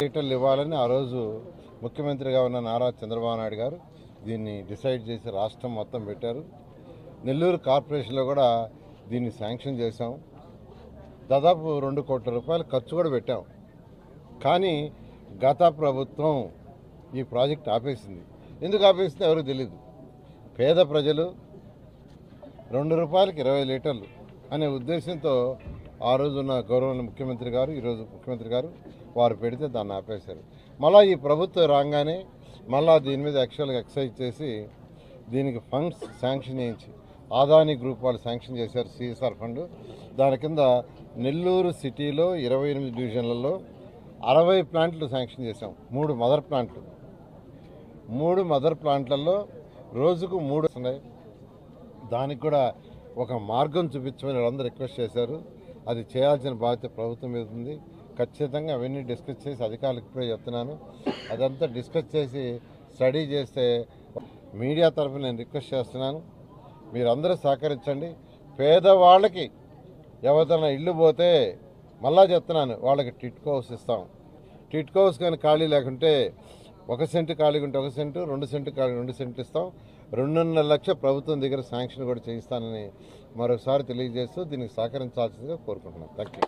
లీటర్లు ఇవ్వాలని ఆ రోజు ముఖ్యమంత్రిగా ఉన్న నారా చంద్రబాబు నాయుడు గారు దీన్ని డిసైడ్ చేసి రాష్ట్రం మొత్తం పెట్టారు. నెల్లూరు కార్పొరేషన్లో కూడా దీన్ని శాంక్షన్ చేశాం. దాదాపు 2 కోట్ల రూపాయలు ఖర్చు కూడా పెట్టాం. కానీ గత ప్రభుత్వం ఈ ప్రాజెక్ట్ ఆపేసింది. ఎందుకు ఆపేసిందో ఎవరికి తెలియదు. పేద ప్రజలు 2 రూపాయలకి 20 లీటర్లు అనే ఉద్దేశంతో ఆ రోజున్న గౌరవ ముఖ్యమంత్రి గారు, ఈరోజు ముఖ్యమంత్రి గారు వారు పెడితే దాన్ని ఆపేశారు. మళ్ళీ ఈ ప్రభుత్వం రాగానే మళ్ళీ దీని మీద యాక్చువల్గా ఎక్సైజ్ చేసి దీనికి ఫండ్స్ శాంక్షన్ చేయించి ఆదాని గ్రూప్ వాళ్ళు శాంక్షన్ చేశారు సిఎస్ఆర్ ఫండ్. దాని కింద నెల్లూరు సిటీలో 28 డివిజన్లలో 60 ప్లాంట్లు శాంక్షన్ చేశాం. 3 మదర్ ప్లాంట్లు. 3 మదర్ ప్లాంట్లలో రోజుకు 3 వస్తున్నాయి. దానికి కూడా ఒక మార్గం చూపించమని వాళ్ళందరూ రిక్వెస్ట్ చేశారు. అది చేయాల్సిన బాధ్యత ప్రభుత్వం మీద ఉంది. ఖచ్చితంగా అవన్నీ డిస్కస్ చేసి అధికారులకు ఇప్పుడే చెప్తున్నాను. అదంతా డిస్కస్ చేసి స్టడీ చేస్తే మీడియా తరఫున నేను రిక్వెస్ట్ చేస్తున్నాను, మీరందరూ సహకరించండి. పేదవాళ్ళకి ఎవరైనా ఇల్లు పోతే మళ్ళా చెప్తున్నాను, వాళ్ళకి టిట్కో హౌస్ ఇస్తాం. టిట్కో హౌస్ కానీ ఖాళీ లేకుంటే 1 సెంటు ఖాళీగా ఉంటే 1 సెంటు, 2 సెంటు ఖాళీ 2 సెంట్లు ఇస్తాం. 2.5 లక్షల ప్రభుత్వం దగ్గర శాంక్షన్ కూడా చేయిస్తానని మరోసారి తెలియజేస్తూ దీనికి సహకరించాల్సిందిగా కోరుకుంటున్నాను. Thank you.